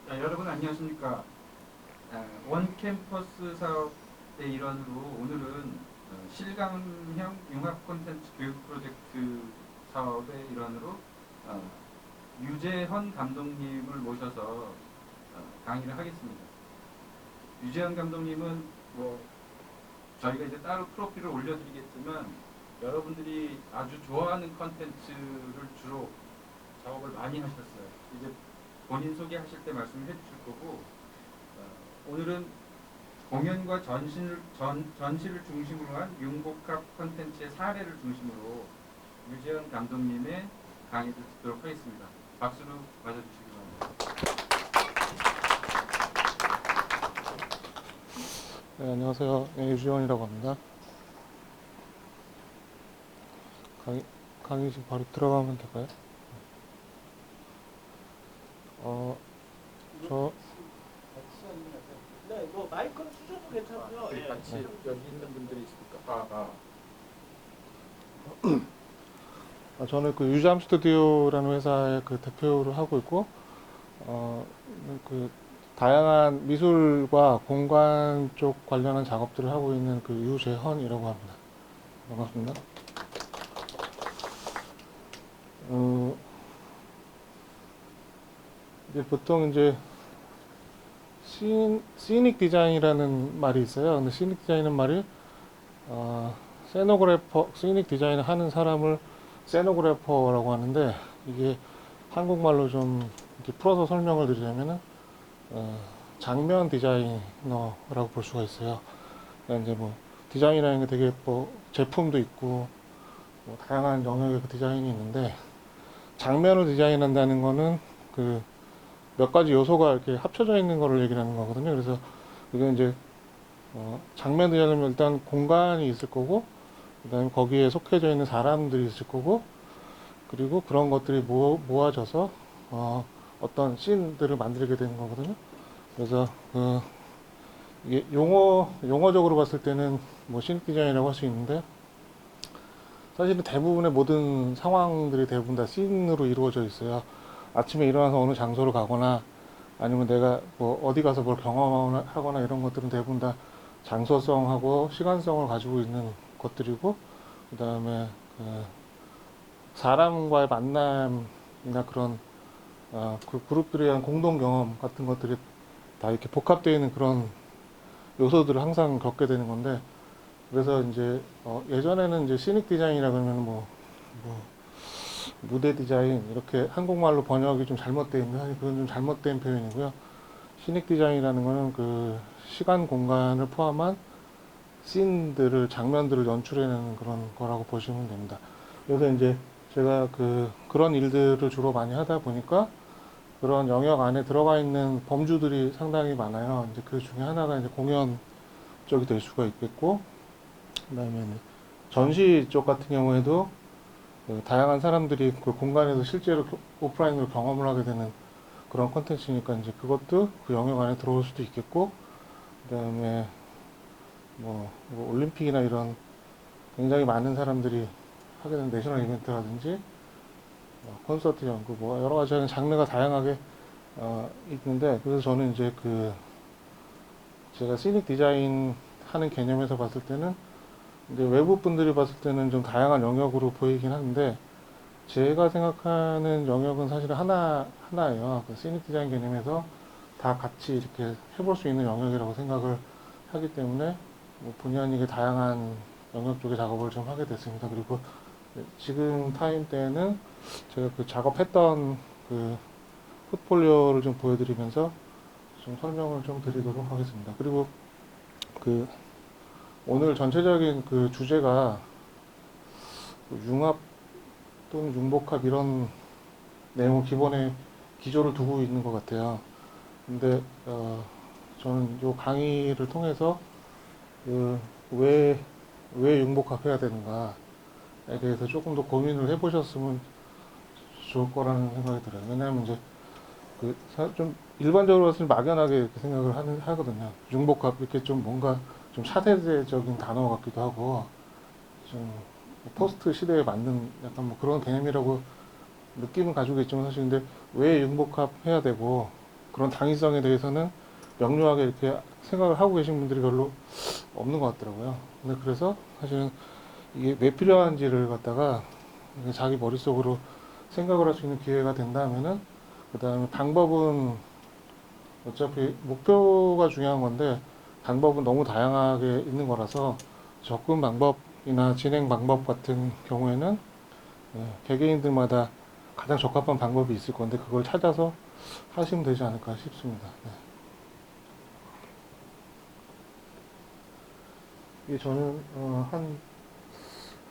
여러분 안녕하십니까. 원캠퍼스 사업의 일환으로 오늘은 실감형 융합 콘텐츠 교육 프로젝트 사업의 일환으로 유재헌 감독님을 모셔서 강의를 하겠습니다. 유재헌 감독님은 저희가 이제 따로 프로필을 올려드리겠지만 여러분들이 아주 좋아하는 컨텐츠를 주로 작업을 많이 하셨어요. 이제 본인 소개하실 때 말씀을 해주실 거고, 오늘은 공연과 전시를 중심으로 한 융복합 콘텐츠의 사례를 중심으로 유재현 감독님의 강의를 듣도록 하겠습니다. 박수로 맞아주시기 바랍니다. 네, 안녕하세요. 유지원이라고 합니다. 강의 지금 바로 들어가면 될까요? 저, 네, 뭐 마이크는 쓰셔도 괜찮고요. 예. 같이 여기 있는 분들이 있으니까. 저는 그 유잠 스튜디오라는 회사의 그 대표를 하고 있고, 그 다양한 미술과 공간 쪽 관련한 작업들을 하고 있는 그 유재헌이라고 합니다. 반갑습니다. 이제 보통 이제 시닉 디자인이라는 말이 있어요. 근데 시닉 디자인은 말이 세노그래퍼, 시닉 디자인을 하는 사람을 세노그래퍼라고 하는데, 이게 한국말로 좀 이렇게 풀어서 설명을 드리자면은 장면 디자이너라고 볼 수가 있어요. 그러니까 이제 뭐 디자인이라는 게 되게 뭐 제품도 있고 뭐 다양한 영역의 그 디자인이 있는데, 장면을 디자인한다는 거는 그 몇 가지 요소가 이렇게 합쳐져 있는 거를 얘기를 하는 거거든요. 그래서 이게 이제 장면 디자인은 일단 공간이 있을 거고, 그 다음에 거기에 속해져 있는 사람들이 있을 거고, 그리고 그런 것들이 모아져서 어떤 씬들을 만들게 되는 거거든요. 그래서 이게 용어적으로 봤을 때는 뭐 씬 디자인이라고 할 수 있는데, 사실은 대부분의 모든 상황들이 대부분 다 씬으로 이루어져 있어요. 아침에 일어나서 어느 장소로 가거나, 아니면 내가 뭐 어디 가서 뭘 경험하거나 이런 것들은 대부분 다 장소성하고 시간성을 가지고 있는 것들이고, 그 다음에 사람과의 만남이나 그런 그 그룹들에 대한 공동 경험 같은 것들이 다 이렇게 복합되어 있는 그런 요소들을 항상 겪게 되는 건데, 그래서 이제 예전에는 이제 시닉 디자인이라 그러면 뭐 무대 디자인 이렇게 한국말로 번역이 좀 잘못되어 있는, 사실 그건 좀 잘못된 표현이고요. 시닉 디자인이라는 거는 그 시간 공간을 포함한 씬들을, 장면들을 연출해내는 그런 거라고 보시면 됩니다. 그래서 이제 제가 그런 일들을 주로 많이 하다 보니까 그런 영역 안에 들어가 있는 범주들이 상당히 많아요. 이제 그 중에 하나가 이제 공연 쪽이 될 수가 있겠고, 그 다음에 전시 쪽 같은 경우에도 그 다양한 사람들이 그 공간에서 실제로 오프라인으로 경험을 하게 되는 그런 콘텐츠니까 이제 그것도 그 영역 안에 들어올 수도 있겠고, 그 다음에 뭐 올림픽이나 이런 굉장히 많은 사람들이 하게 되는 내셔널 이벤트라든지 콘서트 연구 뭐 여러 가지 장르가 다양하게 있는데, 그래서 저는 이제 제가 시닉 디자인 하는 개념에서 봤을 때는 이제 외부 분들이 봤을 때는 좀 다양한 영역으로 보이긴 하는데, 제가 생각하는 영역은 사실 하나예요. 그 시닉 디자인 개념에서 다 같이 이렇게 해볼 수 있는 영역이라고 생각을 하기 때문에 뭐 본의 아니게 다양한 영역 쪽의 작업을 좀 하게 됐습니다. 그리고 지금 타임 때는 제가 그 작업했던 그 포트폴리오를 좀 보여드리면서 좀 설명을 좀 드리도록 하겠습니다. 그리고 오늘 전체적인 그 주제가 융합 또는 융복합 이런 내용 기본의 기조를 두고 있는 것 같아요. 근데 저는 이 강의를 통해서 왜 융복합해야 되는가에 대해서 조금 더 고민을 해보셨으면 좋을 거라는 생각이 들어요. 왜냐하면 이제 좀 일반적으로 봤을 때 막연하게 이렇게 생각을 하거든요. 융복합 이렇게 좀 뭔가 좀 차세대적인 단어 같기도 하고, 좀 포스트 시대에 맞는 약간 뭐 그런 개념이라고 느낌은 가지고 있지만, 사실 근데 왜 융복합 해야 되고, 그런 당위성에 대해서는 명료하게 이렇게 생각을 하고 계신 분들이 별로 없는 것 같더라고요. 근데 그래서 사실은 이게 왜 필요한지를 갖다가 자기 머릿속으로 생각을 할 수 있는 기회가 된다면은, 그 다음에 방법은 어차피 목표가 중요한 건데 방법은 너무 다양하게 있는 거라서 접근 방법이나 진행 방법 같은 경우에는 개개인들마다 가장 적합한 방법이 있을 건데 그걸 찾아서 하시면 되지 않을까 싶습니다. 네. 이게 저는 한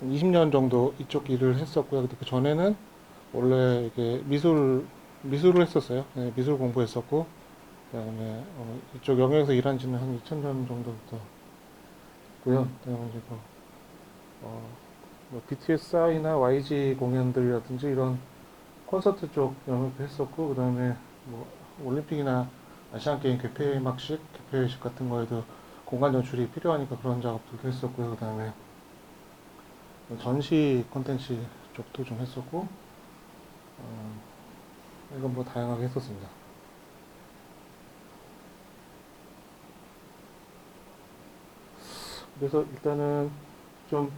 20년 정도 이쪽 일을 했었고요. 근데 그 전에는 원래 이게 미술을 했었어요. 네, 미술 공부했었고, 그다음에 이쪽 영역에서 일한 지는 한 2000년 정도부터 있고요. 그다음에 이제 뭐 BTS이나 YG 공연들이라든지 이런 콘서트 쪽 영역도 했었고, 그다음에 뭐 올림픽이나 아시안 게임 개폐막식, 개폐식 같은 거에도 공간 연출이 필요하니까 그런 작업들도 했었고요. 그다음에 전시 콘텐츠 쪽도 좀 했었고, 이건 뭐 다양하게 했었습니다. 그래서 일단은 좀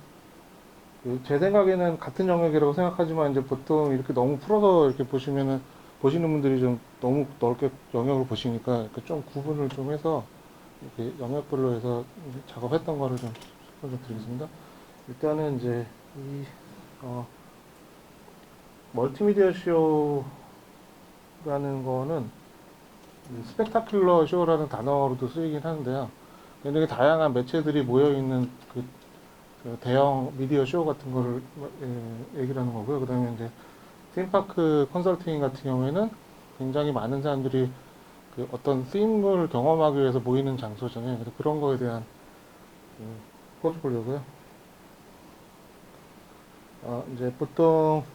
제 생각에는 같은 영역이라고 생각하지만 이제 보통 이렇게 너무 풀어서 이렇게 보시면은 보시는 분들이 좀 너무 넓게 영역을 보시니까 이렇게 좀 구분을 좀 해서 이렇게 영역별로 해서 작업했던 거를 좀 설명드리겠습니다. 일단은 이제 이 멀티미디어 쇼라는 거는 스펙타큘러 쇼라는 단어로도 쓰이긴 하는데요. 굉장히 다양한 매체들이 모여 있는 그 대형 미디어 쇼 같은 거를 얘기를 하는 거고요. 그 다음에 이제 팀파크 컨설팅 같은 경우에는 굉장히 많은 사람들이 그 어떤 팀을 경험하기 위해서 모이는 장소잖아요. 그래서 그런 거에 대한 포트폴리오고요. 이제 보통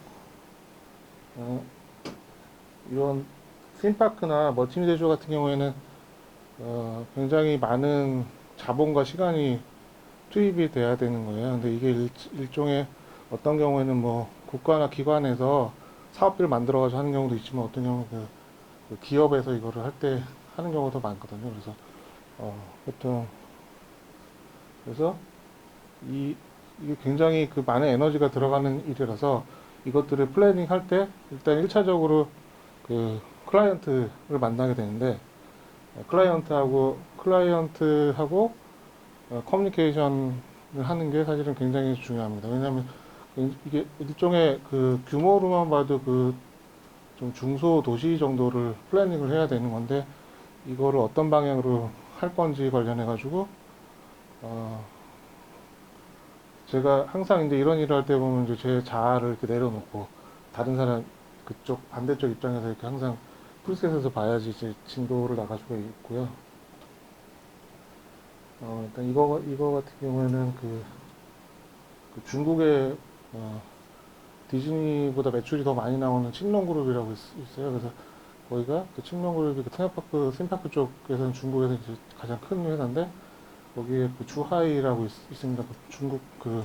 이런 팀파크나 멀티미디어 쇼 같은 경우에는 굉장히 많은 자본과 시간이 투입이 돼야 되는 거예요. 근데 이게 일종의 어떤 경우에는 뭐 국가나 기관에서 사업비를 만들어가지고 하는 경우도 있지만 어떤 경우는 그 기업에서 이거를 할 때 하는 경우도 많거든요. 그래서 보통 그래서 이게 굉장히 그 많은 에너지가 들어가는 일이라서 이것들을 플래닝 할 때 일단 1차적으로 그 클라이언트를 만나게 되는데 클라이언트하고 커뮤니케이션을 하는 게 사실은 굉장히 중요합니다. 왜냐하면 이게 일종의 그 규모로만 봐도 그 좀 중소 도시 정도를 플래닝을 해야 되는 건데 이거를 어떤 방향으로 할 건지 관련해 가지고 제가 항상 이제 이런 일을 할 때 보면 이제 제 자아를 이렇게 내려놓고 다른 사람 그쪽 반대쪽 입장에서 이렇게 항상 풀셋에서 봐야지 이제 진도를 나갈 수가 있고요. 일단 이거 같은 경우에는 그 중국의 디즈니보다 매출이 더 많이 나오는 칭롱그룹이라고 있어요. 그래서 거기가 그 칭롱그룹이 그 테마파크, 심파크 쪽에서는 중국에서 이제 가장 큰 회사인데 거기에 그 주하이라고 있습니다. 그 중국 그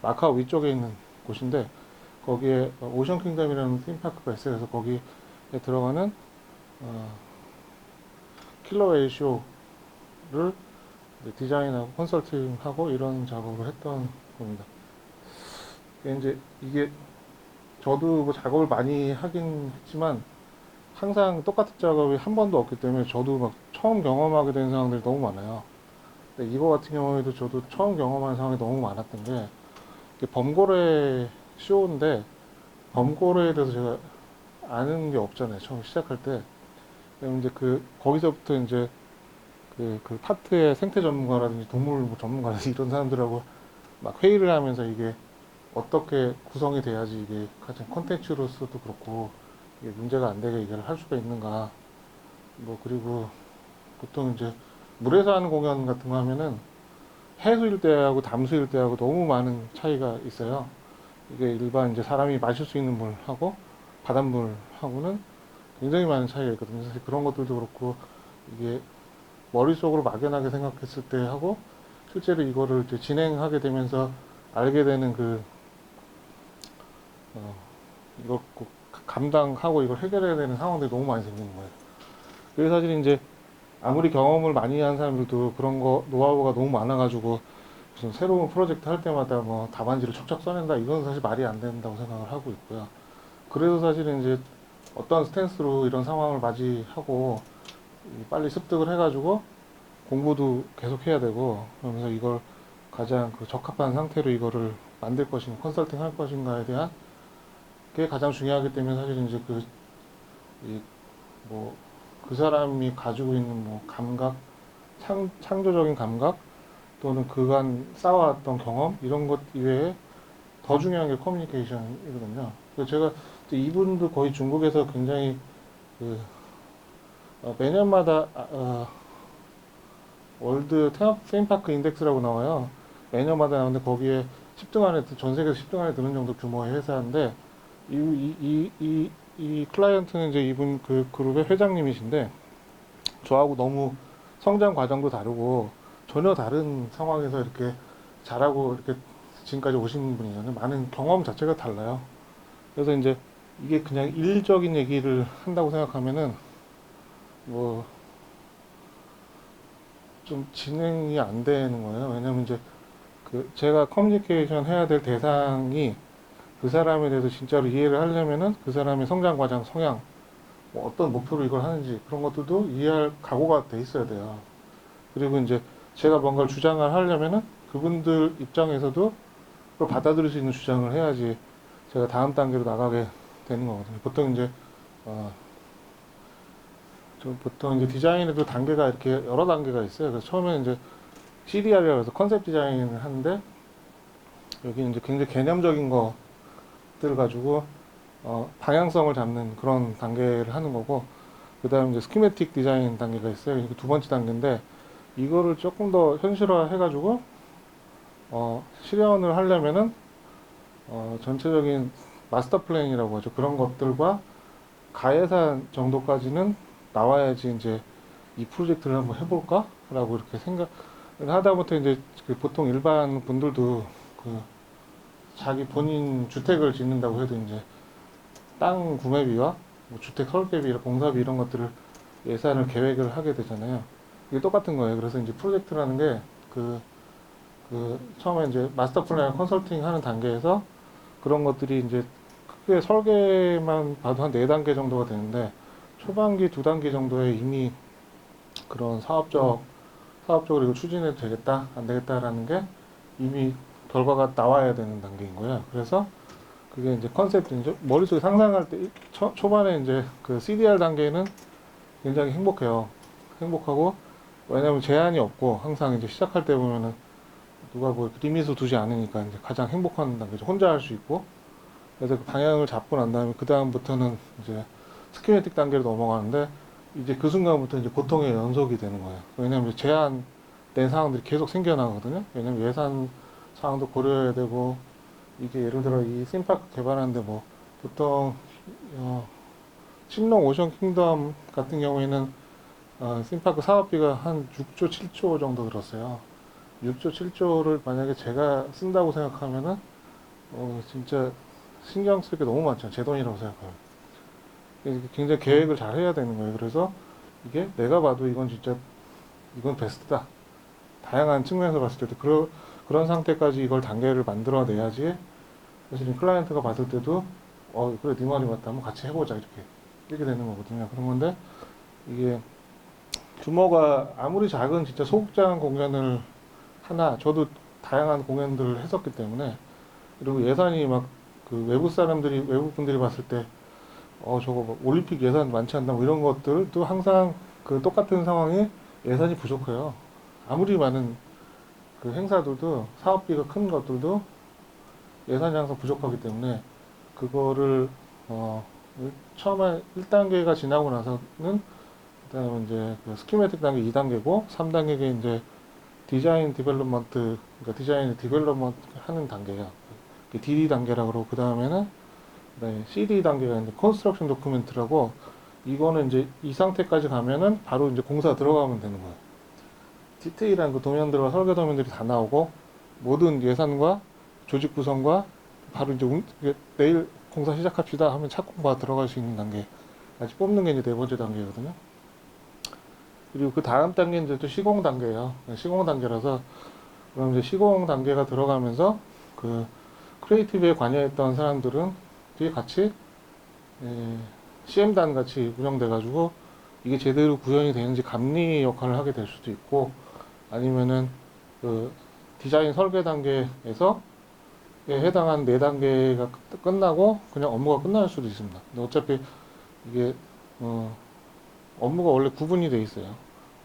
마카오 위쪽에 있는 곳인데 거기에 오션 킹덤이라는 팀파크가 있어요. 그래서 거기에 들어가는 킬러 웨이 쇼를 디자인하고 컨설팅하고 이런 작업을 했던 겁니다. 이제 이게 저도 뭐 작업을 많이 하긴 했지만 항상 똑같은 작업이 한 번도 없기 때문에 저도 막 처음 경험하게 되는 상황들이 너무 많아요. 근데 이거 같은 경우에도 저도 처음 경험하는 상황이 너무 많았던 게 이게 범고래 쇼인데 범고래에 대해서 제가 아는 게 없잖아요. 처음 시작할 때. 그럼 이제 거기서부터 이제 그 파트의 생태 전문가라든지 동물 뭐 전문가라든지 이런 사람들하고 막 회의를 하면서 이게 어떻게 구성이 돼야지 이게 가장 컨텐츠로서도 그렇고 이게 문제가 안 되게 이걸 할 수가 있는가. 뭐 그리고 보통 이제 물에서 하는 공연 같은 거 하면은 해수일 때하고 담수일 때하고 너무 많은 차이가 있어요. 이게 일반 이제 사람이 마실 수 있는 물하고 바닷물하고는 굉장히 많은 차이가 있거든요. 사실 그런 것들도 그렇고 이게 머릿속으로 막연하게 생각했을 때 하고 실제로 이거를 이제 진행하게 되면서 알게 되는 이걸 꼭 감당하고 이걸 해결해야 되는 상황들이 너무 많이 생기는 거예요. 그게 사실 이제 아무리 경험을 많이 한 사람들도 그런 거 노하우가 너무 많아가지고 무슨 새로운 프로젝트 할 때마다 뭐 답안지를 척척 써낸다 이건 사실 말이 안 된다고 생각을 하고 있고요. 그래서 사실은 이제 어떤 스탠스로 이런 상황을 맞이하고 빨리 습득을 해가지고 공부도 계속 해야 되고 그러면서 이걸 가장 그 적합한 상태로 이거를 만들 것인가 컨설팅 할 것인가에 대한 게 가장 중요하기 때문에 사실 이제 그 사람이 가지고 있는 뭐 감각, 창조적인 감각 또는 그간 쌓아왔던 경험 이런 것 이외에 더 중요한 게 커뮤니케이션이거든요. 그래서 제가 이분도 거의 중국에서 굉장히 그 매년마다 월드 테마파크 인덱스라고 나와요. 매년마다 나오는데 거기에 10등 안에 전 세계에서 10등 안에 드는 정도 규모의 회사인데 이 클라이언트는 이제 이분 그 그룹의 회장님이신데 저하고 너무 성장 과정도 다르고 전혀 다른 상황에서 이렇게 잘하고 이렇게 지금까지 오신 분이잖아요. 많은 경험 자체가 달라요. 그래서 이제 이게 그냥 일적인 얘기를 한다고 생각하면은 뭐 좀 진행이 안 되는 거예요. 왜냐면 이제 그 제가 커뮤니케이션 해야 될 대상이 그 사람에 대해서 진짜로 이해를 하려면은 그 사람의 성장 과정, 성향, 뭐 어떤 목표로 이걸 하는지 그런 것들도 이해할 각오가 돼 있어야 돼요. 그리고 이제 제가 뭔가를 주장을 하려면은 그분들 입장에서도 그걸 받아들일 수 있는 주장을 해야지 제가 다음 단계로 나가게 되는 거거든요. 보통 이제 보통 이제 디자인에도 단계가 이렇게 여러 단계가 있어요. 그래서 처음에 이제 CDR이라고 해서 컨셉 디자인을 하는데 여기 이제 굉장히 개념적인 것들 가지고 방향성을 잡는 그런 단계를 하는 거고 그 다음에 이제 스키매틱 디자인 단계가 있어요. 이게 두 번째 단계인데 이거를 조금 더 현실화 해가지고 실현을 하려면은 전체적인 마스터 플랜이라고 하죠. 그런 것들과 가예산 정도까지는 나와야지 이제 이 프로젝트를 한번 해볼까라고 이렇게 생각을 하다못해 이제 그 보통 일반 분들도 그 자기 본인 주택을 짓는다고 해도 이제 땅 구매비와 뭐 주택 설계비, 공사비 이런 것들을 예산을 계획을 하게 되잖아요. 이게 똑같은 거예요. 그래서 이제 프로젝트라는 게 처음에 이제 마스터 플랜 컨설팅 하는 단계에서 그런 것들이 이제 크게 설계만 봐도 한 4단계 정도가 되는데 초반기 2단계 정도에 이미 그런 사업적으로 이거 추진해도 되겠다, 안 되겠다라는 게 이미 결과가 나와야 되는 단계인 거예요. 그래서 그게 이제 컨셉인죠. 머릿속에 상상할 때 초반에 이제 그 CDR 단계는 굉장히 행복해요. 행복하고 왜냐하면 제한이 없고 항상 이제 시작할 때 보면은 누가 뭐 리밋을 두지 않으니까 이제 가장 행복한 단계죠. 혼자 할 수 있고 그래서 그 방향을 잡고 난 다음에 그 다음부터는 이제 스키매틱 단계로 넘어가는데 이제 그 순간부터 이제 고통의 연속이 되는 거예요. 왜냐하면 제한된 상황들이 계속 생겨나거든요. 왜냐하면 예산 상황도 고려해야 되고 이게 예를 들어 이 심파크 개발하는데 뭐 보통 신롱 오션 킹덤 같은 경우에는 심파크 사업비가 한 6조 7조 정도 들었어요. 6조 7조를 만약에 제가 쓴다고 생각하면은 진짜 신경 쓸 게 너무 많죠. 제 돈이라고 생각하면. 굉장히 계획을 잘 해야 되는 거예요. 그래서 이게 내가 봐도 이건 진짜 이건 베스트다. 다양한 측면에서 봤을 때도 그런 상태까지 이걸 단계를 만들어내야지 사실 클라이언트가 봤을 때도 그래 네 말이 맞다. 한번 같이 해보자 이렇게 되는 거거든요. 그런 건데 이게 규모가 아무리 작은 진짜 소극장 공연을 하나 저도 다양한 공연들을 했었기 때문에 그리고 예산이 막 그 외국 분들이 봤을 때 저거 뭐 올림픽 예산 많지 않나 뭐 이런 것들도 항상 그 똑같은 상황에 예산이 부족해요. 아무리 많은 그 행사들도 사업비가 큰 것들도 예산이 항상 부족하기 때문에 그거를 처음에 1단계가 지나고 나서는 그다음에 이제 그 스키매틱 단계 2단계고 3단계가 이제 디자인 디벨롭먼트 그러니까 디자인 디벨롭먼트 하는 단계예요. DD 단계라고 그러고 그 다음에는 CD 단계가 이제 컨스트럭션 도큐멘트라고 이거는 이제 이 상태까지 가면은 바로 이제 공사 들어가면 되는 거예요. 디테일한 그 도면들과 설계 도면들이 다 나오고 모든 예산과 조직 구성과 바로 이제 내일 공사 시작합시다 하면 착공과 들어갈 수 있는 단계까지 뽑는 게 이제 4번째 단계거든요. 그리고 그 다음 단계는 이제 또 시공 단계예요. 시공 단계라서 그럼 이제 시공 단계가 들어가면서 그 크리에이티브에 관여했던 사람들은 뒤에 같이 CM단 같이 운영돼 가지고 이게 제대로 구현이 되는지 감리 역할을 하게 될 수도 있고 아니면은 그 디자인 설계 단계에서 해당한 네 단계가 끝나고 그냥 업무가 끝날 수도 있습니다. 근데 어차피 이게 업무가 원래 구분이 돼 있어요.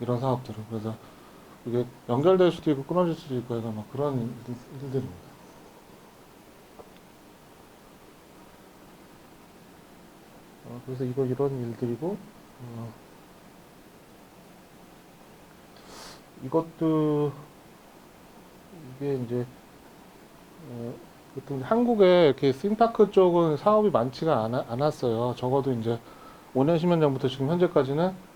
이런 사업들은. 그래서 이게 연결될 수도 있고 끊어질 수도 있고 해서 막 그런 일들입니다. 그래서 이런 일들이고 이것도 이게 이제 보통 한국에 이렇게 싱파크 쪽은 사업이 많지가 않았어요. 적어도 이제 5년, 10년 전부터 지금 현재까지는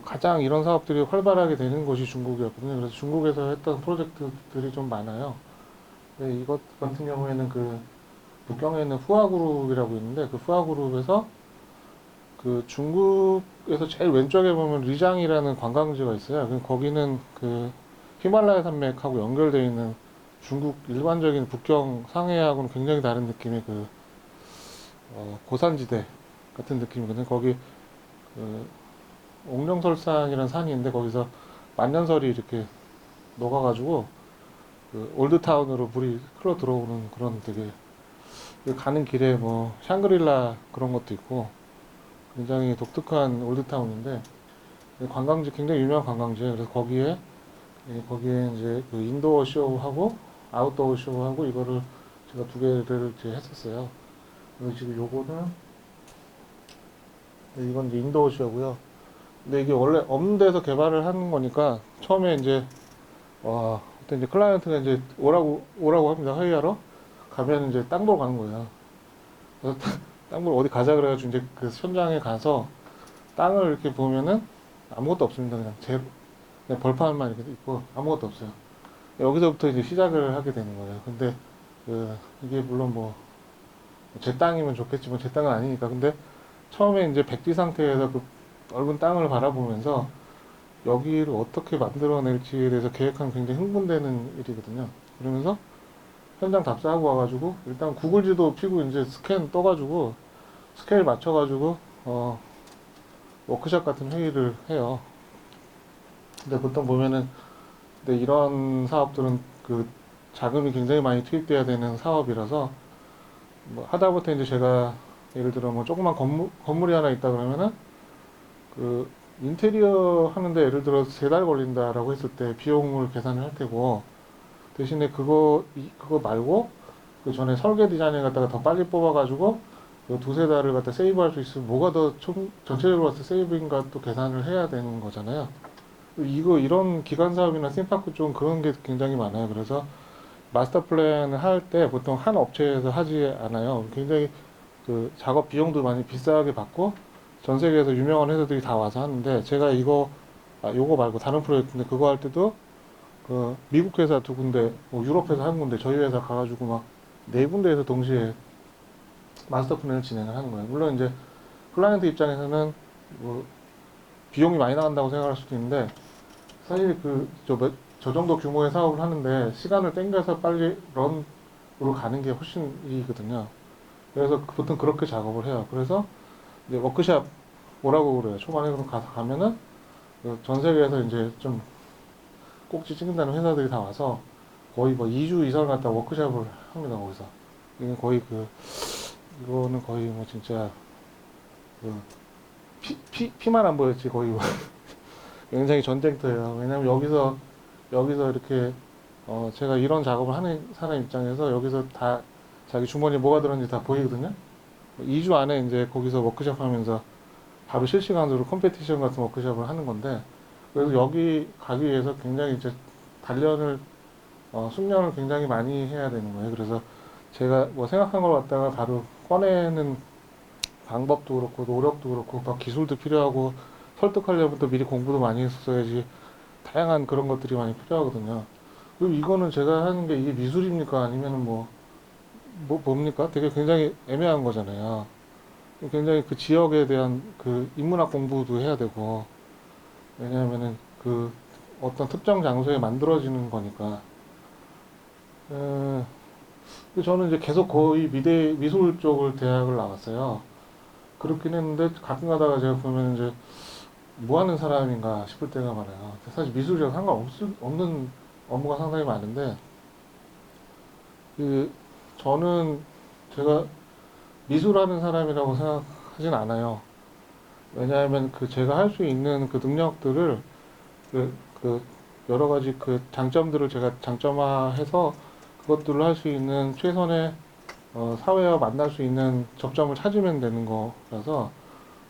가장 이런 사업들이 활발하게 되는 곳이 중국이었거든요. 그래서 중국에서 했던 프로젝트들이 좀 많아요. 근데 이것 같은 경우에는 그 북경에 있는 후아그룹이라고 있는데 그 후아그룹에서 그 중국에서 제일 왼쪽에 보면 리장이라는 관광지가 있어요. 거기는 그 히말라야 산맥하고 연결되어 있는 중국 일반적인 북경 상해하고는 굉장히 다른 느낌의 그 고산지대 같은 느낌이거든요. 거기 그 옥룡설산이라는 산이 있는데 거기서 만년설이 이렇게 녹아가지고 그 올드타운으로 물이 흘러 들어오는 그런 되게 가는 길에 뭐 샹그릴라 그런 것도 있고 굉장히 독특한 올드타운인데 관광지 굉장히 유명한 관광지예요. 그래서 거기에 이제 그 인도어 쇼하고 아웃도어 쇼하고 이거를 제가 두 개를 이제 했었어요. 그래서 지금 요거는 이건 이제 인도어 쇼고요. 근데 이게 원래 없는 데서 개발을 하는 거니까 처음에 이제 그때 이제 클라이언트가 이제 오라고 합니다. 회의하러 가면 이제 땅 보러 가는 거예요. 그래서 땅 보러 어디 가자 그래가지고 이제 그 현장에 가서 땅을 이렇게 보면은 아무것도 없습니다. 그냥 벌판만 이렇게 있고 아무것도 없어요. 여기서부터 이제 시작을 하게 되는 거예요. 근데 이게 물론 뭐 제 땅이면 좋겠지만 제 땅은 아니니까. 근데 처음에 이제 백지 상태에서 그 넓은 땅을 바라보면서 여기를 어떻게 만들어낼지에 대해서 계획하면 굉장히 흥분되는 일이거든요. 그러면서 현장 답사하고 와가지고 일단 구글 지도 피고 이제 스캔 떠가지고 스케일 맞춰가지고 워크숍 같은 회의를 해요. 근데 보통 보면은 근데 이런 사업들은 그 자금이 굉장히 많이 투입돼야 되는 사업이라서 뭐 하다못해 이제 제가 예를 들어 뭐 조그만 건물이 하나 있다 그러면은 그 인테리어 하는데 예를 들어 3달 걸린다라고 했을 때 비용을 계산을 할 테고 대신에 그거 말고 그 전에 설계 디자인을 갖다가 더 빨리 뽑아가지고 그 2-3달을 갖다 세이브할 수 있으면 뭐가 더 전체적으로 봤을 때 세이브인가 또 계산을 해야 되는 거잖아요. 이런 기관 사업이나 심파크 쪽은 그런 게 굉장히 많아요. 그래서 마스터 플랜을 할 때 보통 한 업체에서 하지 않아요. 굉장히 그 작업 비용도 많이 비싸게 받고 전 세계에서 유명한 회사들이 다 와서 하는데 제가 요거 말고 다른 프로젝트인데 그거 할 때도 그 미국 회사 2군데, 뭐 유럽 회사 1군데 저희 회사 가가지고 막 4군데에서 동시에 마스터 플랜을 진행을 하는 거예요. 물론 이제 클라이언트 입장에서는 뭐 비용이 많이 나간다고 생각할 수도 있는데 사실 저 정도 규모의 사업을 하는데 시간을 땡겨서 빨리 런으로 가는 게 훨씬 이익이거든요. 그래서 보통 그렇게 작업을 해요. 그래서 이제 워크샵 오라고 그래요. 초반에 그럼 가면은 전 세계에서 이제 좀 꼭지 찍는다는 회사들이 다 와서 거의 뭐 2주 이상을 갖다 워크샵을 합니다. 거기서. 이게 거의 이거는 거의 뭐 진짜 피만 안 보였지 거의 굉장히 전쟁터예요. 왜냐면 여기서 이렇게 제가 이런 작업을 하는 사람 입장에서 여기서 다 자기 주머니에 뭐가 들었는지 다 보이거든요. 2주 안에 이제 거기서 워크숍 하면서 바로 실시간으로 컴페티션 같은 워크숍을 하는 건데 그래서 여기 가기 위해서 굉장히 이제 숙련을 굉장히 많이 해야 되는 거예요. 그래서 제가 뭐 생각한 걸 갖다가 바로 꺼내는 방법도 그렇고 노력도 그렇고 막 기술도 필요하고 설득하려면 또 미리 공부도 많이 했어야지 다양한 그런 것들이 많이 필요하거든요. 그리고 이거는 제가 하는 게 이게 미술입니까? 아니면은 뭡니까? 되게 굉장히 애매한 거잖아요. 굉장히 그 지역에 대한 그 인문학 공부도 해야 되고, 왜냐하면은 그 어떤 특정 장소에 만들어지는 거니까. 근데 저는 이제 계속 거의 미술 쪽을 대학을 나왔어요. 그렇긴 했는데 가끔 가다가 제가 보면 이제 뭐 하는 사람인가 싶을 때가 많아요. 사실 미술이랑 상관없는 업무가 상당히 많은데, 그, 저는 제가 미술하는 사람이라고 생각하진 않아요. 왜냐하면 그 제가 할 수 있는 그 능력들을 그, 그 여러 가지 그 장점들을 제가 장점화해서 그것들을 할 수 있는 최선의 사회와 만날 수 있는 접점을 찾으면 되는 거라서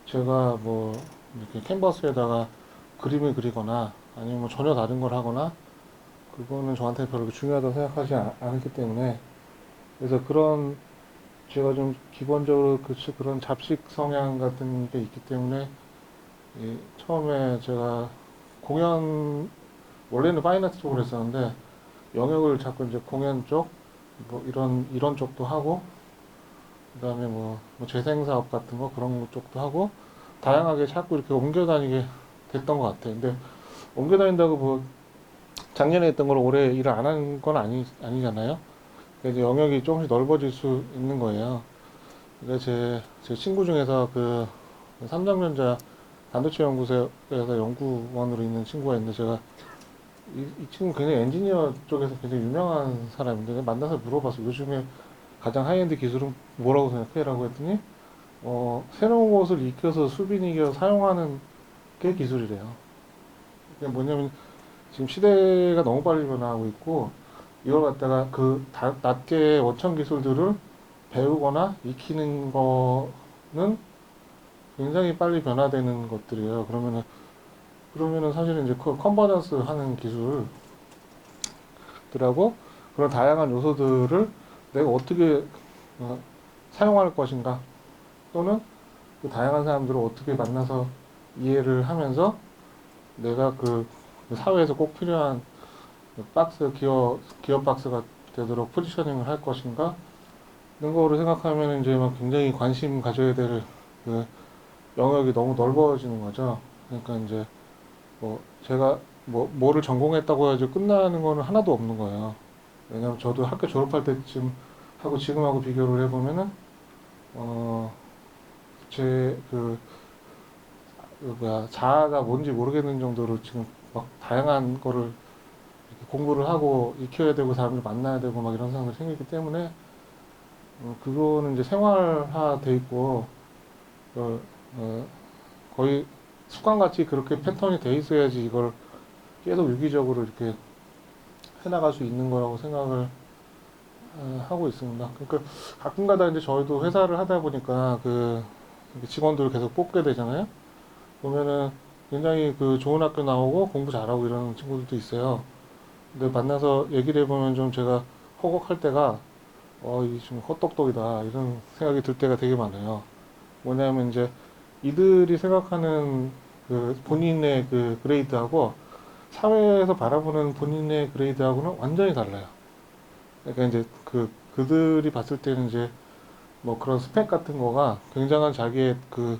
제가 뭐 이렇게 캔버스에다가 그림을 그리거나 아니면 뭐 전혀 다른 걸 하거나 그거는 저한테 별로 중요하다고 생각하지 않기 때문에 그래서 그런 제가 좀 기본적으로 그런 잡식 성향 같은 게 있기 때문에 처음에 제가 공연 원래는 파인아트 쪽으로 했었는데 영역을 자꾸 이제 공연 쪽 뭐 이런 쪽도 하고 그다음에 뭐 재생 사업 같은 거 그런 쪽도 하고 다양하게 자꾸 이렇게 옮겨 다니게 됐던 것 같아요. 근데 옮겨 다닌다고 뭐 작년에 했던 걸 올해 일을 안 한 건 아니잖아요. 그래서 영역이 조금씩 넓어질 수 있는 거예요. 그러니까 제 친구 중에서 그 삼성전자 반도체 연구소에서 연구원으로 있는 친구가 있는데 제가 이 친구 굉장히 엔지니어 쪽에서 굉장히 유명한 사람인데 만나서 물어봤어요. 요즘에 가장 하이엔드 기술은 뭐라고 생각해? 라고 했더니 새로운 것을 익혀서 수빈 이겨 사용하는 게 기술이래요. 그게 뭐냐면 지금 시대가 너무 빨리 변화하고 있고 이걸 갖다가 그 낮게 원천 기술들을 배우거나 익히는 거는 굉장히 빨리 변화되는 것들이에요. 그러면은 사실은 이제 컨버전스 하는 기술들하고 그런 다양한 요소들을 내가 어떻게 어, 사용할 것인가 또는 그 다양한 사람들을 어떻게 만나서 이해를 하면서 내가 그 사회에서 꼭 필요한 기업 박스가 되도록 포지셔닝을 할 것인가 이런 거를 생각하면 이제 막 굉장히 관심 가져야 될 그 영역이 너무 넓어지는 거죠. 그러니까 이제 제가 뭐를 전공했다고 해가지고 끝나는 거는 하나도 없는 거예요. 왜냐면 저도 학교 졸업할 때쯤 하고 지금하고 비교를 해보면은 제 자아가 뭔지 모르겠는 정도로 지금 막 다양한 거를 이렇게 공부를 하고 익혀야 되고 사람들 만나야 되고 막 이런 상황이 생기기 때문에 그거는 이제 생활화 돼 있고 어, 어, 거의 습관같이 그렇게 패턴이 돼 있어야지 이걸 계속 유기적으로 이렇게 해나갈 수 있는 거라고 생각을 하고 있습니다. 그러니까 가끔가다 이제 저희도 회사를 하다 보니까 그 직원들을 계속 뽑게 되잖아요. 보면은 굉장히 그 좋은 학교 나오고 공부 잘하고 이런 친구들도 있어요. 근데 만나서 얘기를 해보면 좀 제가 허걱할 때가 이 좀 헛똑똑이다 이런 생각이 들 때가 되게 많아요. 뭐냐면 이제 이들이 생각하는 그 본인의 그 그레이드하고 사회에서 바라보는 본인의 그레이드하고는 완전히 달라요. 그러니까 이제 그들이 봤을 때는 이제 뭐 그런 스펙 같은 거가 굉장한 자기의 그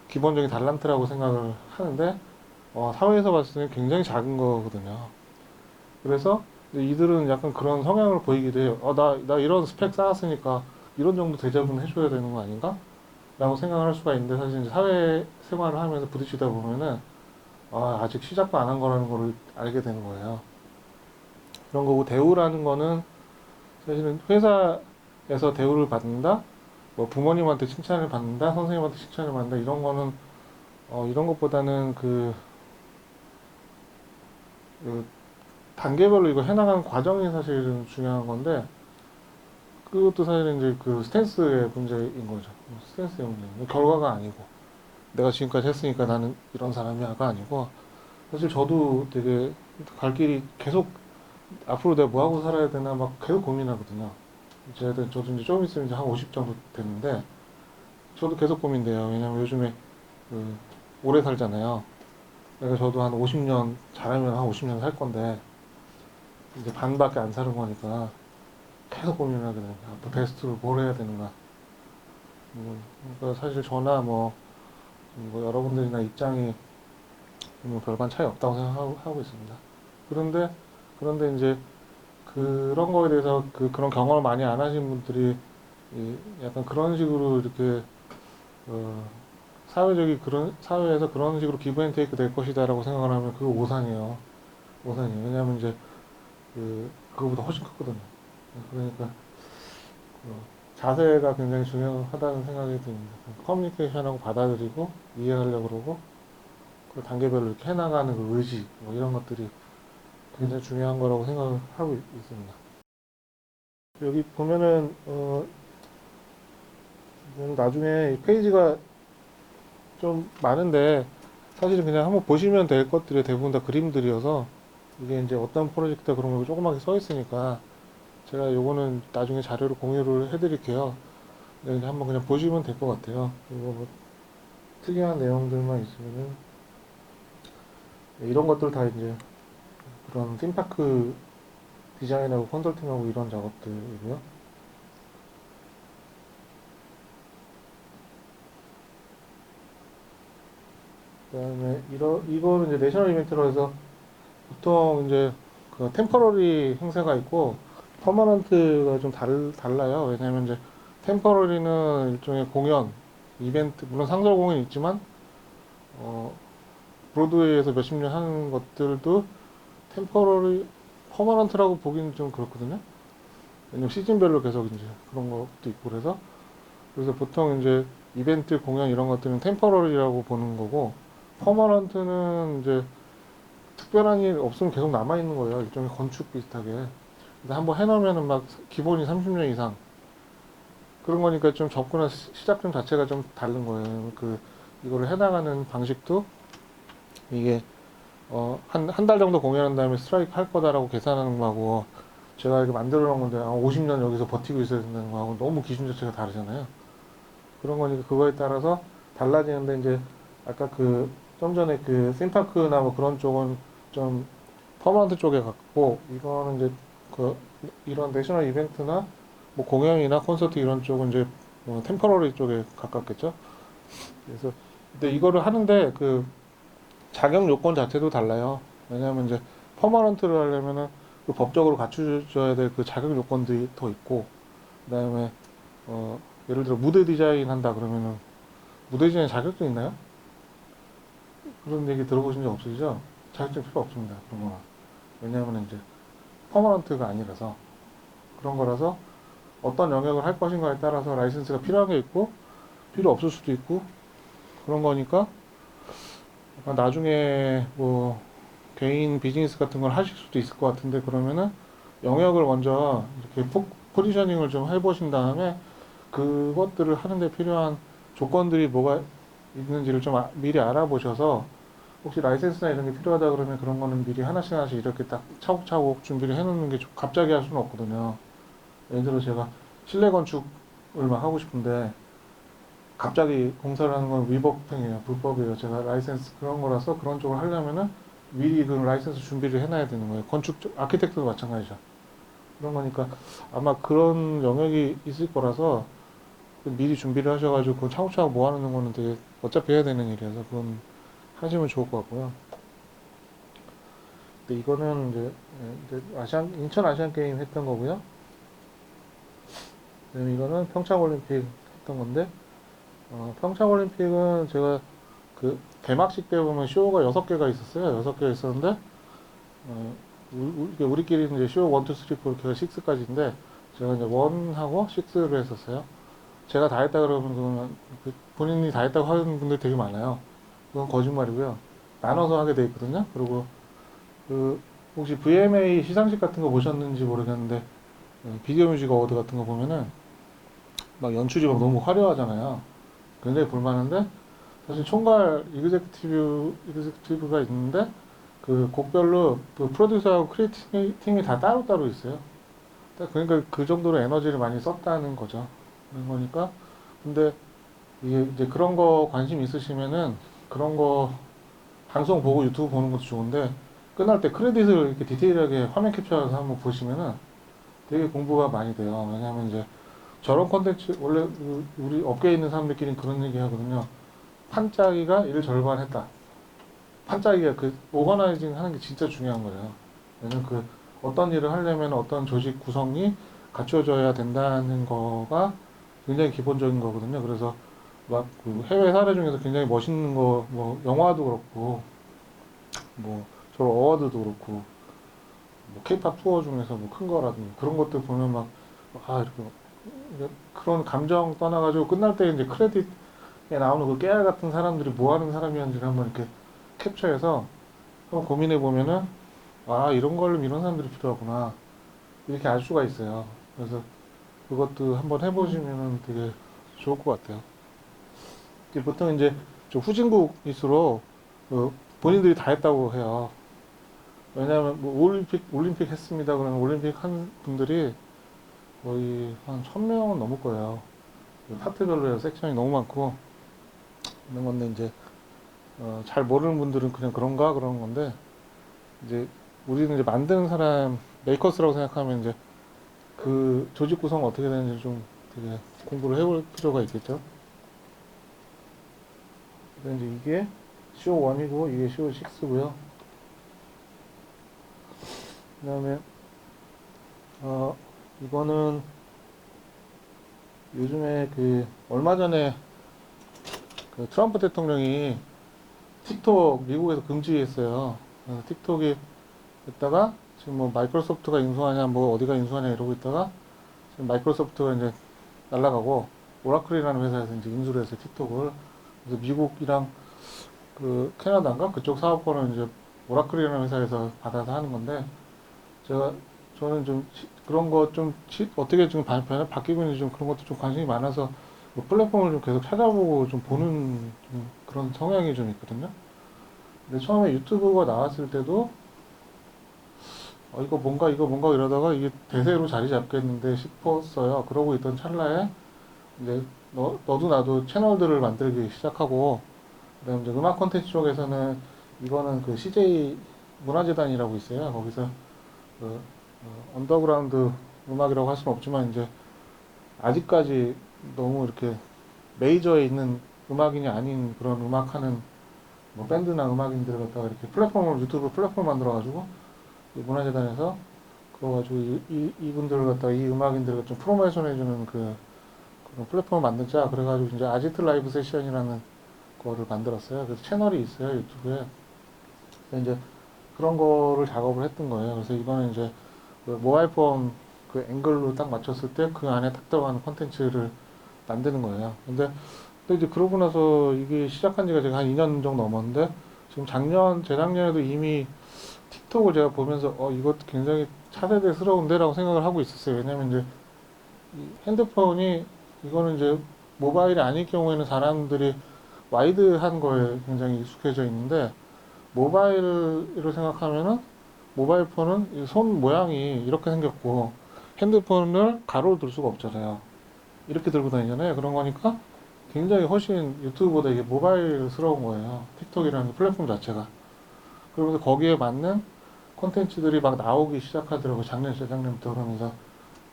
기본적인 달란트라고 생각을 하는데 사회에서 봤을 때는 굉장히 작은 거거든요. 그래서 이들은 약간 그런 성향을 보이기도 해요. 나 이런 스펙 쌓았으니까 이런 정도 대접은 해줘야 되는 거 아닌가? 라고 생각을 할 수가 있는데 사실 이제 사회 생활을 하면서 부딪히다 보면은 아직 시작도 안 한 거라는 걸 알게 되는 거예요. 그런 거고 대우라는 거는 사실은 회사에서 대우를 받는다, 뭐 부모님한테 칭찬을 받는다, 선생님한테 칭찬을 받는다 이런 거는 이런 것보다는 그 단계별로 이거 해나가는 과정이 사실은 중요한 건데 그것도 사실은 이제 그 스탠스의 문제인 거죠. 스탠스의 문제. 결과가 아니고 내가 지금까지 했으니까 나는 이런 사람이야가 아니고 사실 저도 되게 갈 길이 계속 앞으로 내가 뭐 하고 살아야 되나 막 계속 고민하거든요. 저도 이제 좀 있으면 이제 한 50 정도 됐는데 저도 계속 고민돼요. 왜냐면 요즘에 그 오래 살잖아요. 그러니까 저도 한 50년 잘하면 한 50년 살 건데 이제 반밖에 안 사는 거니까 계속 고민을 하게 돼요. 앞으로 베스트로 뭘 해야 되는가. 그러니까 사실 저나 뭐 여러분들이나 입장이 뭐 별반 차이 없다고 생각하고 있습니다. 그런데 이제 그런 거에 대해서 그런 경험을 많이 안 하신 분들이 약간 그런 식으로 이렇게 사회에서 그런 식으로 기브앤테이크 될 것이다라고 생각을 하면 그거 오산이에요. 오산이에요. 왜냐하면 이제 그거보다 훨씬 컸거든요. 그러니까 자세가 굉장히 중요하다는 생각이 듭니다. 커뮤니케이션하고 받아들이고 이해하려고 그러고 그 단계별로 이렇게 해나가는 그 의지 뭐 이런 것들이 굉장히 중요한 거라고 생각을 하고 있습니다. 여기 보면은 나중에 이 페이지가 좀 많은데 사실은 그냥 한번 보시면 될 것들이 대부분 다 그림들이어서 이게 이제 어떤 프로젝트가 그런 거 조그맣게 써 있으니까 제가 요거는 나중에 자료로 공유를 해드릴게요. 네, 이제 한번 그냥 보시면 될 것 같아요. 이거 뭐 특이한 내용들만 있으면은 이런 것들 다 이제 그런 팀파크 디자인하고 컨설팅하고 이런 작업들이고요. 그다음에 이거는 이제 내셔널 이벤트로 해서 보통 이제 그 템퍼러리 행사가 있고 퍼머넌트가 좀 달라요. 왜냐면 이제 템퍼러리는 일종의 공연, 이벤트, 물론 상설 공연이 있지만 브로드웨이에서 몇십 년 하는 것들도 템퍼러리, 퍼머넌트라고 보기는 좀 그렇거든요. 왜냐면 시즌별로 계속 이제 그런 것도 있고 그래서 보통 이제 이벤트 공연 이런 것들은 템퍼러리라고 보는 거고 퍼머넌트는 이제 특별한 일 없으면 계속 남아 있는 거예요. 일종의 건축 비슷하게. 그래서 한번 해놓으면은 막 기본이 30년 이상 그런 거니까 좀 접근한 시작점 자체가 좀 다른 거예요. 이거를 해나가는 방식도 이게 한 달 정도 공연한 다음에 스트라이크 할 거다라고 계산하는 거하고 제가 이렇게 만들어 놓은 건데 50년 여기서 버티고 있어야 된다는 거하고 너무 기준 자체가 다르잖아요. 그런 거니까 그거에 따라서 달라지는데 이제 아까 좀 전에 심파크나 뭐 그런 쪽은 좀 퍼먼트 쪽에 갔고 이거는 이제 이런 내셔널 이벤트나 뭐 공연이나 콘서트 이런 쪽은 이제 템퍼러리 쪽에 가깝겠죠. 그래서 근데 이거를 하는데 자격 요건 자체도 달라요. 왜냐하면 이제 퍼머넌트를 하려면은 법적으로 갖춰줘야 될 그 자격 요건들이 더 있고, 그다음에 예를 들어 무대 디자인 한다 그러면은 무대 디자인 자격증 있나요? 그런 얘기 들어보신 적 없으시죠? 자격증 필요 없습니다. 그런 거는. 왜냐하면 이제 퍼머넌트가 아니라서 그런 거라서 어떤 영역을 할 것인가에 따라서 라이센스가 필요한 게 있고 필요 없을 수도 있고 그런 거니까 나중에 뭐 개인 비즈니스 같은 걸 하실 수도 있을 것 같은데 그러면은 영역을 먼저 이렇게 포지셔닝을 좀 해보신 다음에 그것들을 하는데 필요한 조건들이 뭐가 있는지를 좀 미리 알아보셔서 혹시 라이센스나 이런 게 필요하다 그러면 그런 거는 미리 하나씩 이렇게 딱 차곡차곡 준비를 해놓는 게 갑자기 할 수는 없거든요. 예를 들어 제가 실내 건축을 막 하고 싶은데 갑자기 공사를 하는 건 위법행위예요. 불법이에요. 제가 라이센스 그런 거라서 그런 쪽을 하려면은 미리 그 라이센스 준비를 해놔야 되는 거예요. 건축 쪽, 아키텍트도 마찬가지죠. 그런 거니까 아마 그런 영역이 있을 거라서 미리 준비를 하셔가지고 그건 차곡차곡 모아놓는 거는 되게 어차피 해야 되는 일이라서 그건 하시면 좋을 것 같고요. 근데 이거는 이제 인천 아시안 게임 했던 거고요. 그다음에 이거는 평창 올림픽 했던 건데 평창 올림픽은 제가 개막식 때 보면 쇼가 6개가 있었어요. 6개가 있었는데 우리끼리는 이제 쇼 1, 2, 3, 4 이렇게 6까지인데 제가 이제 1하고 6를 했었어요. 제가 다 했다 그러면 그러면 본인이 다 했다고 하는 분들 되게 많아요. 그건 거짓말이고요. 나눠서 하게 돼 있거든요. 그리고 혹시 VMA 시상식 같은 거 보셨는지 모르겠는데 비디오 뮤직 어워드 같은 거 보면은 막 연출이 막 너무 화려하잖아요. 굉장히 볼만한데 사실 총괄 이그제큐티브가 있는데 그 곡별로 프로듀서하고 크리에이티브 팀이 다 따로따로 있어요. 그러니까 그 정도로 에너지를 많이 썼다는 거죠. 그런 거니까 근데 이게 이제 그런 거 관심 있으시면은 그런 거 방송 보고 유튜브 보는 것도 좋은데 끝날 때 크레딧을 이렇게 디테일하게 화면 캡처해서 한번 보시면은 되게 공부가 많이 돼요. 왜냐하면 이제 저런 콘텐츠 원래 우리 업계에 있는 사람들끼리는 그런 얘기 하거든요. 판짜기가 일 절반 했다. 판짜기가 그 오거나이징 하는 게 진짜 중요한 거예요. 왜냐면 그 어떤 일을 하려면 어떤 조직 구성이 갖춰져야 된다는 거가 굉장히 기본적인 거거든요. 그래서 막 그 해외 사례 중에서 굉장히 멋있는 거, 뭐 영화도 그렇고, 뭐 저 어워드도 그렇고, 뭐 케이팝 투어 중에서 뭐 큰 거라든지 그런 것들 보면 막 이렇게 그런 감정 떠나가지고 끝날 때 이제 크레딧에 나오는 그 깨알 같은 사람들이 뭐 하는 사람이었는지를 한번 이렇게 캡처해서 한번 고민해 보면은 아 이런 걸 이런 사람들이 필요하구나 이렇게 알 수가 있어요. 그래서 그것도 한번 해보시면은 되게 좋을 것 같아요. 이게 보통 이제 좀 후진국일수록 그 본인들이 다 했다고 해요. 왜냐하면 뭐 올림픽 했습니다. 그러면 올림픽 한 분들이 거의 한 1000명은 넘을 거예요. 파트별로 해서 섹션이 너무 많고 있는 건데 이제 잘 모르는 분들은 그냥 그런가 그러는 건데 이제 우리는 이제 만드는 사람 메이커스라고 생각하면 이제 그 조직 구성 어떻게 되는지 좀 되게 공부를 해볼 필요가 있겠죠. 그래서 이제 이게 CO1이고 이게 CO6고요. 그다음에 이거는 요즘에 그 얼마 전에 그 트럼프 대통령이 틱톡 미국에서 금지했어요. 그래서 틱톡이 있다가 지금 뭐 마이크로소프트가 인수하냐 뭐 어디가 인수하냐 이러고 있다가 지금 마이크로소프트가 이제 날라가고 오라클이라는 회사에서 이제 인수를 했어요 틱톡을. 그래서 미국이랑 그 캐나다인가 그쪽 사업권을 이제 오라클이라는 회사에서 받아서 하는 건데 저는 좀 그런 거 좀 어떻게 좀 변화 바뀌고 있는지 좀 그런 것도 좀 관심이 많아서 뭐 플랫폼을 좀 계속 찾아보고 좀 보는 좀 그런 성향이 좀 있거든요. 근데 처음에 유튜브가 나왔을 때도 이거 뭔가 이러다가 이게 대세로 자리 잡겠는데 싶었어요. 그러고 있던 찰나에 이제 너도 나도 채널들을 만들기 시작하고 그다음에 이제 음악 콘텐츠 쪽에서는 이거는 그 CJ 문화재단이라고 있어요. 거기서 그 언더그라운드 음악이라고 할 수는 없지만 이제 아직까지 너무 이렇게 메이저에 있는 음악인이 아닌 그런 음악하는 뭐 밴드나 음악인들을 갖다가 이렇게 플랫폼을 유튜브 플랫폼 만들어가지고 이 문화재단에서 그거 가지고 이분들을 갖다가 이 음악인들을 좀 프로모션 해주는 그런 플랫폼을 만들자 그래가지고 이제 아지트 라이브 세션이라는 거를 만들었어요. 그래서 채널이 있어요 유튜브에. 그래서 이제 그런 거를 작업을 했던 거예요. 그래서 이거는 이제 그 모바일 폰 그 앵글로 딱 맞췄을 때 그 안에 딱 들어가는 콘텐츠를 만드는 거예요. 근데 이제 그러고 나서 이게 시작한 지가 제가 한 2년 정도 넘었는데 지금 재작년에도 이미 틱톡을 제가 보면서 이것도 굉장히 차세대스러운데라고 생각을 하고 있었어요. 왜냐면 이제 이 핸드폰이 이거는 이제 모바일이 아닐 경우에는 사람들이 와이드한 거에 굉장히 익숙해져 있는데 모바일을 생각하면은 모바일 폰은 이 손 모양이 이렇게 생겼고 핸드폰을 가로로 들 수가 없잖아요. 이렇게 들고 다니잖아요. 그런 거니까 굉장히 훨씬 유튜브보다 이게 모바일스러운 거예요. 틱톡이라는 플랫폼 자체가. 그러면서 거기에 맞는 콘텐츠들이 막 나오기 시작하더라고요. 작년, 재작년부터 그러면서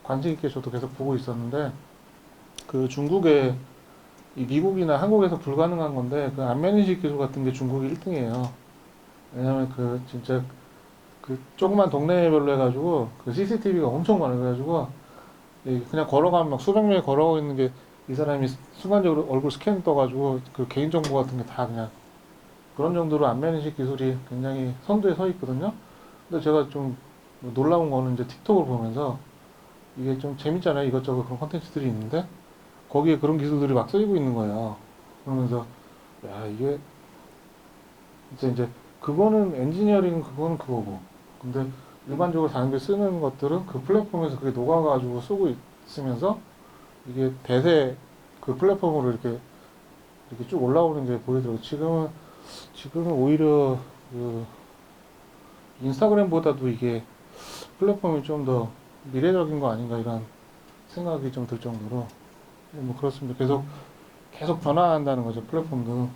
관심 있게 저도 계속 보고 있었는데 그 중국에 이 미국이나 한국에서 불가능한 건데 그 안면 인식 기술 같은 게 중국이 1등이에요. 왜냐면 그 진짜 그 조그만 동네별로 해가지고 그 CCTV가 엄청 많아가지고 그냥 걸어가면 막 수백 명이 걸어가고 있는 게 이 사람이 순간적으로 얼굴 스캔 떠가지고 그 개인정보 같은 게 다 그냥 그런 정도로 안면 인식 기술이 굉장히 선두에 서 있거든요. 근데 제가 좀 놀라운 거는 이제 틱톡을 보면서 이게 좀 재밌잖아요. 이것저것 그런 콘텐츠들이 있는데 거기에 그런 기술들이 막 쓰이고 있는 거예요. 그러면서 야 이게 진짜 이제 그거는 엔지니어링 그거는 그거고 근데 일반적으로 사람들이 쓰는 것들은 그 플랫폼에서 그게 녹아가지고 쓰고 있으면서 이게 대세 그 플랫폼으로 이렇게 쭉 올라오는 게 보이더라고요. 지금은 오히려 그 인스타그램보다도 이게 플랫폼이 좀 더 미래적인 거 아닌가 이런 생각이 좀 들 정도로 뭐 그렇습니다. 계속 변화한다는 거죠 플랫폼도.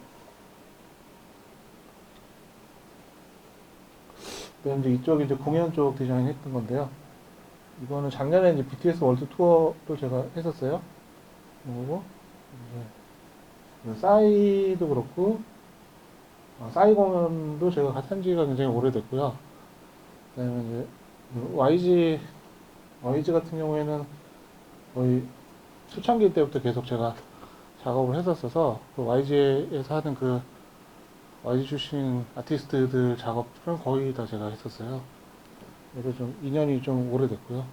그다음 이제 이쪽이 이제 공연 쪽 디자인 했던 건데요. 이거는 작년에 이제 BTS 월드 투어를 제가 했었어요. 그리고 이제 싸이도 그렇고 싸이 공연도 제가 같이 한 지가 굉장히 오래됐고요. 그다음에 이제 YG 같은 경우에는 거의 초창기 때부터 계속 제가 작업을 했었어서 그 YG에서 하는 그 YG 출신 아티스트들 작업은 거의 다 제가 했었어요. 그래서 좀 인연이 좀 오래됐고요.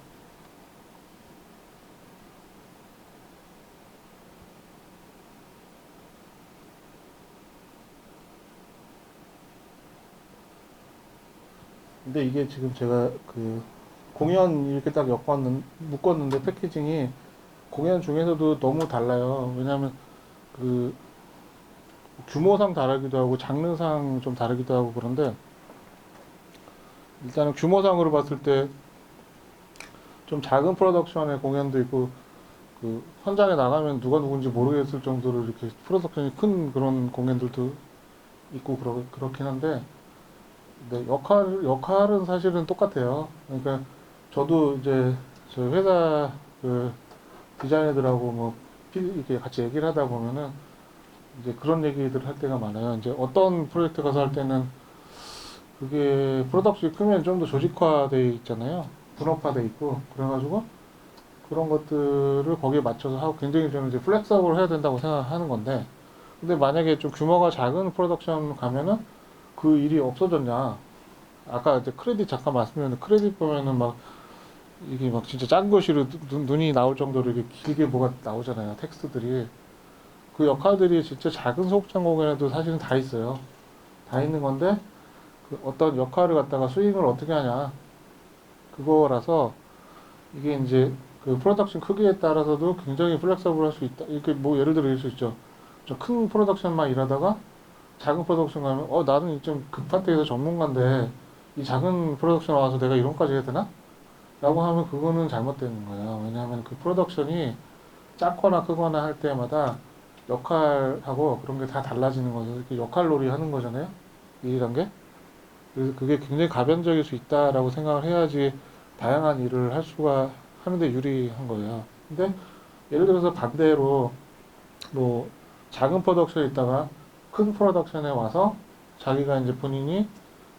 근데 이게 지금 제가 그 공연 이렇게 딱 묶었는데 패키징이 공연 중에서도 너무 달라요. 왜냐하면 그 규모상 다르기도 하고 장르상 좀 다르기도 하고 그런데 일단은 규모상으로 봤을 때 좀 작은 프로덕션의 공연도 있고 그 현장에 나가면 누가 누군지 모르겠을 정도로 이렇게 프로덕션이 큰 그런 공연들도 있고 그렇긴 한데 근데 역할은 사실은 똑같아요. 그러니까 저도 이제 저희 회사 그 디자이너들하고 뭐 이렇게 같이 얘기를 하다 보면은 이제 그런 얘기들 할 때가 많아요. 이제 어떤 프로젝트 가서 할 때는 그게 프로덕션이 크면 좀 더 조직화돼 있잖아요. 분업화돼 있고 그래가지고 그런 것들을 거기에 맞춰서 하고 굉장히 저는 이제 플렉서블 해야 된다고 생각하는 건데 근데 만약에 좀 규모가 작은 프로덕션 가면은 그 일이 없어졌냐 아까 이제 크레딧 잠깐 말씀드렸는데 크레딧 보면은 막 이게 막 진짜 짠 글씨로 눈이 나올 정도로 이렇게 길게 뭐가 나오잖아요 텍스트들이 그 역할들이 진짜 작은 소극장 공연에도 사실은 다 있어요 다 있는 건데 그 어떤 역할을 갖다가 스윙을 어떻게 하냐 그거라서 이게 이제 그 프로덕션 크기에 따라서도 굉장히 플렉서블 할 수 있다 이렇게 뭐 예를 들어 이럴 수 있죠 저 큰 프로덕션만 일하다가 작은 프로덕션 가면 나는 좀 급파트에서 전문가인데 이 작은 프로덕션 와서 내가 이런 까지 해야 되나? 라고 하면 그거는 잘못되는 거예요. 왜냐하면 그 프로덕션이 작거나 크거나 할 때마다 역할하고 그런 게 다 달라지는 거죠. 이렇게 역할놀이 하는 거잖아요. 일이란 게. 그래서 그게 굉장히 가변적일 수 있다라고 생각을 해야지 다양한 일을 할 수가 하는데 유리한 거예요. 근데 예를 들어서 반대로 뭐 작은 프로덕션에 있다가 큰 프로덕션에 와서 자기가 이제 본인이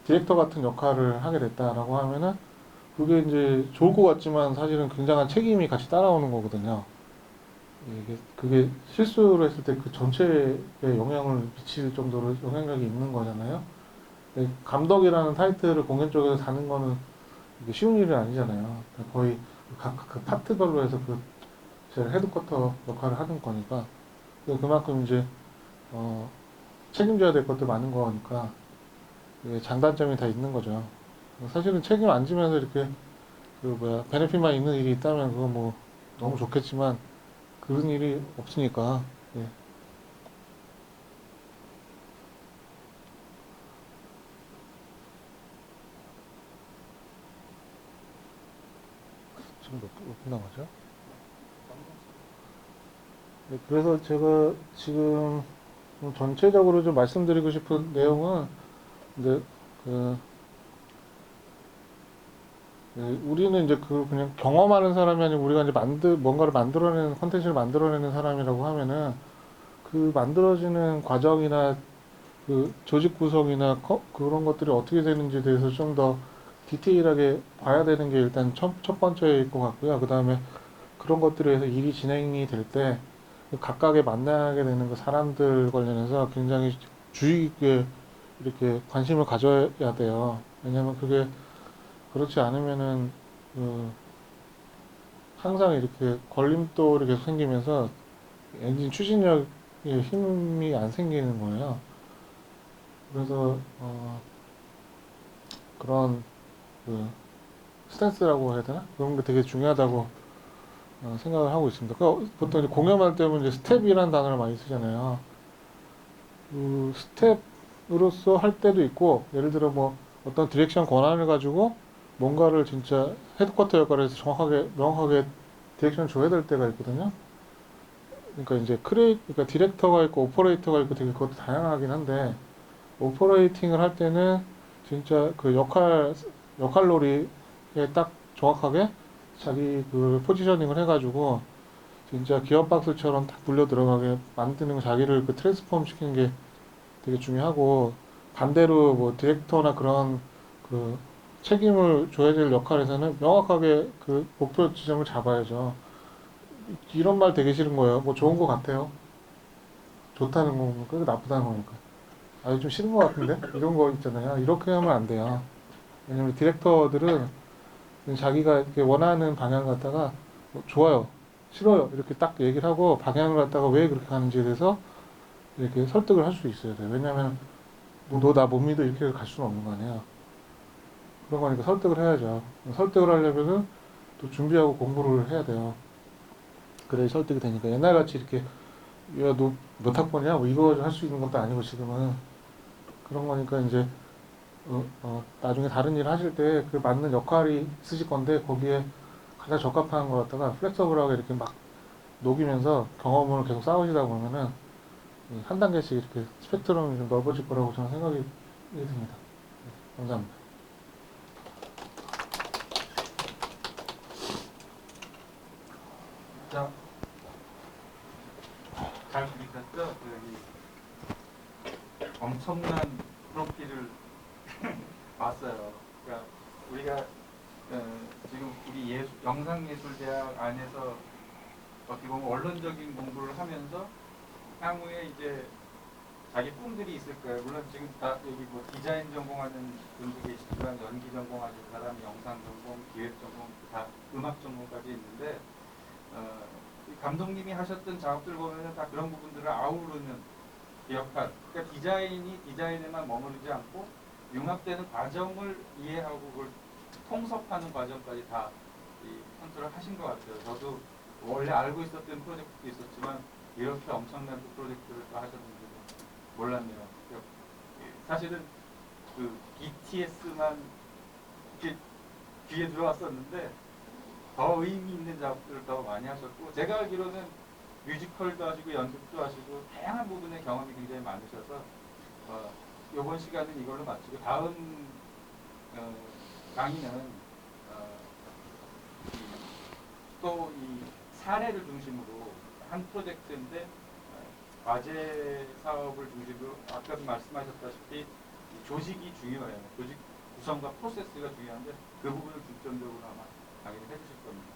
디렉터 같은 역할을 하게 됐다라고 하면은 그게 이제 좋을 것 같지만 사실은 굉장한 책임이 같이 따라오는 거거든요. 이게 그게 실수를 했을 때 그 전체에 영향을 미칠 정도로 영향력이 있는 거잖아요. 근데 감독이라는 타이틀을 공연 쪽에서 다는 거는 이게 쉬운 일이 아니잖아요. 거의 각 파트별로 해서 그 제일 헤드쿼터 역할을 하는 거니까 그만큼 이제 책임져야 될 것도 많은 거니까 이게 장단점이 다 있는 거죠. 사실은 책임 안 지면서 이렇게 그 뭐야 베네핏만 있는 일이 있다면 그거 뭐 너무 좋겠지만 그런 일이 없으니까 예. 지금 몇 분 남았죠? 네, 그래서 제가 지금 좀 전체적으로 좀 말씀드리고 싶은 내용은 이제 그 우리는 이제 그 그냥 경험하는 사람이 아니고 우리가 이제 뭔가를 만들어내는 컨텐츠를 만들어내는 사람이라고 하면은 그 만들어지는 과정이나 그 조직 구성이나 그런 것들이 어떻게 되는지에 대해서 좀 더 디테일하게 봐야 되는 게 일단 첫 번째일 것 같고요. 그 다음에 그런 것들에 의해서 일이 진행이 될 때 각각에 만나게 되는 그 사람들 관련해서 굉장히 주의 깊게 이렇게 관심을 가져야 돼요. 왜냐면 그게 그렇지 않으면은 그 항상 이렇게 걸림돌이 계속 생기면서 엔진 추진력에 힘이 안 생기는 거예요. 그래서 그런 그 스탠스라고 해야 되나? 그런 게 되게 중요하다고 생각을 하고 있습니다. 보통 이제 공연할 때는 이제 스텝이라는 단어를 많이 쓰잖아요. 그 스텝으로서 할 때도 있고, 예를 들어 뭐 어떤 디렉션 권한을 가지고 뭔가를 진짜 헤드쿼터 역할을 해서 정확하게, 명확하게 디렉션을 줘야 될 때가 있거든요. 그러니까 이제 그러니까 디렉터가 있고 오퍼레이터가 있고 되게 그것도 다양하긴 한데, 오퍼레이팅을 할 때는 진짜 그 역할놀이에 딱 정확하게 자기 그 포지셔닝을 해가지고 진짜 기어박스처럼 딱 굴려 들어가게 만드는 자기를 그 트랜스폼 시키는 게 되게 중요하고 반대로 뭐 디렉터나 그런 그 책임을 줘야 될 역할에서는 명확하게 그 목표 지점을 잡아야죠. 이런 말 되게 싫은 거예요. 뭐 좋은 거 같아요. 좋다는 거니까 나쁘다는 거니까. 아, 이거 좀 싫은 거 같은데? 이런 거 있잖아요. 이렇게 하면 안 돼요. 왜냐면 디렉터들은 자기가 이렇게 원하는 방향을 갖다가 뭐 좋아요, 싫어요 이렇게 딱 얘기를 하고 방향을 갖다가 왜 그렇게 가는지에 대해서 이렇게 설득을 할 수 있어야 돼요. 왜냐면 뭐 너 나 못 믿어 이렇게 갈 수는 없는 거 아니에요. 그런 거니까 설득을 해야죠. 설득을 하려면은 또 준비하고 공부를 해야 돼요. 그래야 설득이 되니까 옛날같이 이렇게 야 너 몇 학번이야? 뭐 이거 할 수 있는 것도 아니고 지금은 그런 거니까 이제 나중에 다른 일 하실 때 그 맞는 역할이 있으실 건데 거기에 가장 적합한 것 같다가 플렉서블하게 이렇게 막 녹이면서 경험을 계속 쌓으시다 보면은 이한 단계씩 이렇게 스펙트럼이 좀 넓어질 거라고 저는 생각이 듭니다. 네, 감사합니다. 자, 잘 들으셨죠? 엄청난 프로필을 봤어요. 그러니까 우리가 지금 우리 영상예술대학 안에서 어떻게 보면 언론적인 공부를 하면서 향후에 이제 자기 꿈들이 있을 거예요. 물론 지금 다 여기 뭐 디자인 전공하는 분도 계시지만 연기 전공하는 사람, 영상 전공, 기획 전공, 다 음악 전공까지 있는데 이 감독님이 하셨던 작업들 보면 다 그런 부분들을 아우르는 역할. 그러니까 디자인이 디자인에만 머무르지 않고 융합되는 과정을 이해하고 그걸 통섭하는 과정까지 다 컨트롤 하신 것 같아요. 저도 원래 알고 있었던 프로젝트도 있었지만 이렇게 엄청난 프로젝트를 또 하셨는지 몰랐네요. 사실은 그 BTS만 이렇게 귀에 들어왔었는데 더 의미 있는 작업들을 더 많이 하셨고 제가 알기로는 뮤지컬도 하시고 연극도 하시고 다양한 부분의 경험이 굉장히 많으셔서 이번 시간은 이걸로 마치고 다음 강의는 또 이 사례를 중심으로 한 프로젝트인데 과제 사업을 중심으로 아까도 말씀하셨다시피 조직이 중요해요. 조직 구성과 프로세스가 중요한데 그 부분을 중점적으로 아마 강의를 해주실 겁니다.